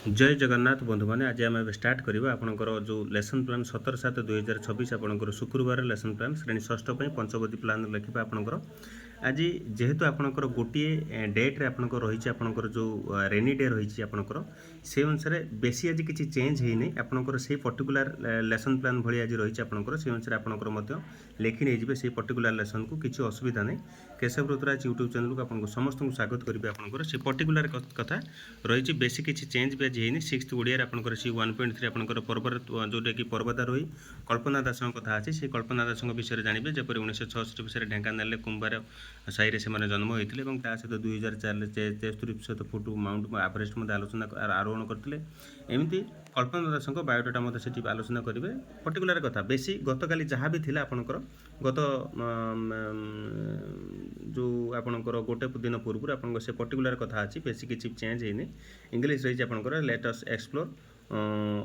जय जगन्नाथ बंधु मैंने आज आम स्टार्ट करवा आपंकर जो लेसन प्लान 17/7/2026 आपंकर शुक्रवार लेसन प्लान श्रेणी षष्ठ पंचवती प्लान लिखा आपंकर आज जेहेतु आपंकर गोटे डेट्रे आपंकर रही आपंकर जो रेनी डे रही आपंकर से अनुसार बेसी आज किसी चेंज होनी आपंकर से पर्टिकुलर लेसन प्लान भाई आज रही आपंकर से अनुसार आपंकर लिखि नहीं से पर्टिकुलर लेसन को किसी असुविधा नहीं। केशव ऋतुराज यूट्यूब चैनल को आपको समस्त स्वागत करेंगे आपंकर से पर्टिकुलर कथा रही बेसी किसी चेंज भी आज होनी। 6th ओडिया आपंकर सी 1.3 आपंकर पर्वत जोटा कि पर्वतारोही कल्पना दास कथा अच्छी से कल्पना दास विषय जानवे जपर 1966 विषय ढेंकानाल कुंभार साई से जन्म होते सहित 2043 फुट माउंट एवरेस्ट आलोचना आरोहण करते एमती कल्पना दास बायोडाटा मत आलोचना करेंगे पर्टिकुलर कथा बेसी गतकाली जहाँ भी थिला आपणकर गत जो आपणकर गोटे दिन पूर्व आप से पर्टिकुलर कथा अच्छी बेसी किसी चेंज होनी। इंग्लिश रही आपणकर लेट अस एक्सप्लोर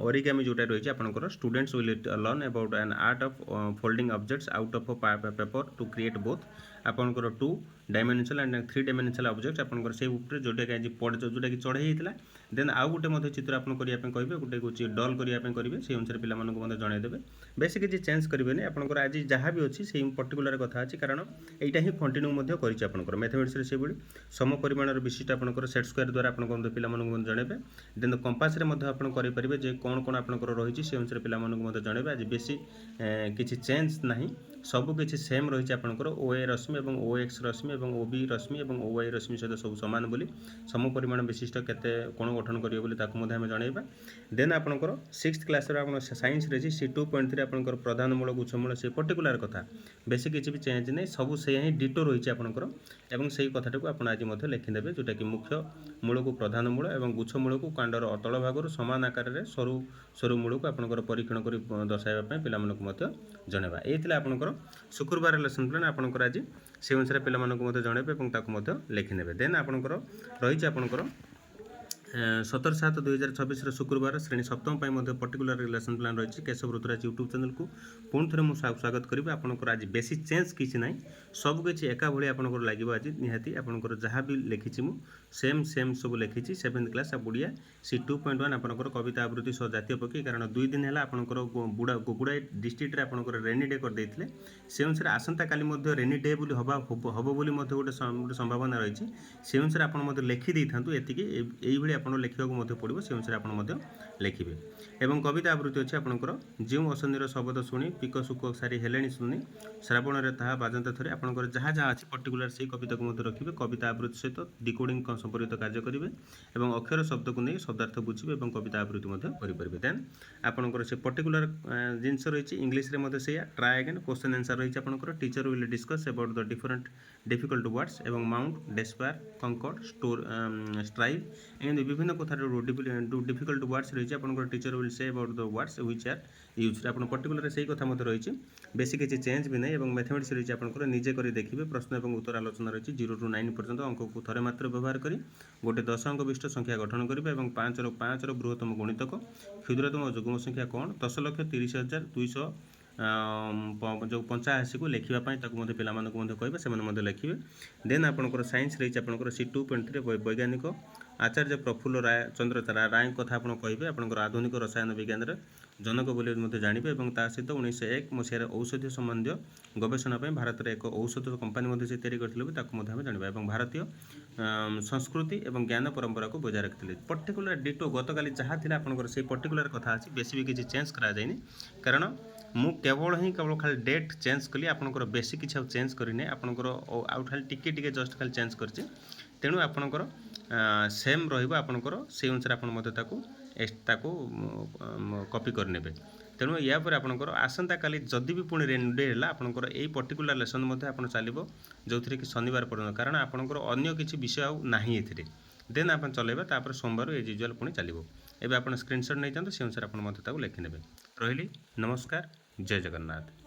ओरिगामी जोटा रही आपणकर students will learn about an art of folding objects out of paper two create both आपणकर 2 डायमेंशनल एंड 3 डायमेंशनल ऑब्जेक्ट्स आपणकर से ऊपर जोटा कि आज जोटा कि चढ़ाई होता देन आउ गोटे चित्र आप करेंगे गोटे हूँ डल करने करेंगे से अनुसार पे जनईदेवे बेस किसी चेंज करेंगे आपंकर आज जहाँ भी अच्छी से पर्टिकुलर कथा अच्छी कारण यहाँ ही कंटिन्यू कर मैथमेटिक्स से भाई सम परिमाण विशिष्ट आपंकर सेट स्क्वायर द्वारा आप पे जनइबे देन कंपास करेंगे जे कौन कौन आपंकर रही से अनुसार पे जनइबे आज बेसी किसी चेंज ना सबकि सेम रही आपंकर ओ ए रश्मि और ओ एक्स रश्मि और ओ बी रश्मि और ओ वाई रश्मि सहित सब सामान बोली सम परिमाण विशिष्ट केते कोण गठन करेंगे जनइबा देन आपंकर 6th क्लास साइंस रही सी 2.3 आपंकर प्रधानमूल गुच्छमूल से पर्टिकुलर कथा बेसी किसी भी चेंज नहीं सब से ही डिटो रही आपंकर एवं से कथाटा को आज लिखिदेवे जोटा कि मुख्य मूल को प्रधान मूल और गुच्छमूल को कांडर तल भाग सामान आकार में सरू सरू मूल को आपंकर परीक्षण कर दर्शाइवाई पे जनइबा ये आपंकर शुक्रवार लेसन प्लान आपंकर आज से अनुसार पे जनइबे लिखिने देन आपंकर रही आपंकर 17/7/2026 शुक्रवार श्रेणी सप्तम पर्टिकुलर लेसन प्लान रही केशव ऋतुराज यूट्यूब चैनल को पुणी थे मुझे स्वागत करी आपंकर आज बेसी चेंज किसी ना सबकि एका भाई आपंकर लगे आज निहाती आपंकर जहाँ भी लिखी मुझे सेम सब लिखी 7th क्लास बुढ़िया सी 2.1 आपंकर कविता आवृत्ति सह जातीय पक्षी कारण 2 दिन है आपंकर गुड़ाई डिस्ट्रिक्ट आपंकर रेनी डे करदे से अनुसार आसंता काली रेनी डे हम बोली गोटे संभावना रही से अनुसार आप लिखिदे था ये आप लिखा पड़ो से अनुसार आप लिखे एवं कविता आवृत्ति अच्छी आपंकर जो असनिर शब्द शुणी पिक सुख सारी हेले शुणी श्रावण में ताहा बाजंता थरे आपंकर जहाँ जहाँ अच्छी पर्टिकुलर से कविता को रखिए कविता आवृत्ति सहित डिकोडिंग संपर्कित कार्य करेंगे और अक्षर शब्द को नहीं शब्दार्थ बुझे और कविता आवृत्ति करेंगे देन आपंकर से पर्टिकुलर जिनस रही इंग्लीश में से ट्राए अगेन क्वेश्चन आंसर रही आपंकर teacher will discuss about the different difficult words एवं mount despair conquered store strive and विभिन्न कथा डिफिकल्ट वर्ड्स रही आपंकर teacher will say about the words which are use आप पर्टिकुलर से कथा रही बेसी किसी चेंज भी नहीं मैथमेटिक्स रही आपंकर निजे कर देखिए प्रश्न और उत्तर आलोचना रही 0 to 9 पर्यंत अंक को थे मात्र व्यवहार कर गोटे 10 अंक विशिष्ट संख्या गठन करेंगे और 5 बृहत्तम गुणितक क्षुद्रतम युग्म संख्या कौन 10,30,200 जो 85 को लिखापी पे कहे लिखे देन आपंकर साइंस रही आपंकर सी 2.3 वैज्ञानिक आचार्य प्रफुल्ल राय चंद्र राय कथा आप कहे आपंकर आधुनिक रसायन विज्ञान जनक बोली जानवे और ता सहित 1901 मसीह औषधीय संबंधी गवेषणा भारत में एक औषध कंपानी से तैयारी करते जानवा और भारतीय संस्कृति और ज्ञान परंपरा को बजाय रखते पर्टिकुलर डिटो गतकाली जहाँ थी आपंकर से पर्टिकुलर कथा अच्छी बेसी भी किसी चेंज कराए कारण मु केवल खाली डेट चेंज कली आपंकर बेसी किसी चेंज करनी आपंकर आउ खाली टिके जस्ट खाली चेंज कर तेणु आपंकर सेम रहा से अनुसार आप कॉपी करने तेणु या पर आपंकर आसंता काली जदि भी पुणी रेनी डे है आपंकर यही पर्टिकुलर लेसन चलो जो थी कि शनिवार पर्यटन कारण आपंकर अन्य किसी विषय आउ ना ये देन आप चलेगा सोमवार एज यूजुआल पुणी चलो एवं आप स्क्रीनशॉट नहीं जाते से अनुसार आप लिखिने रही नमस्कार जय जगन्नाथ।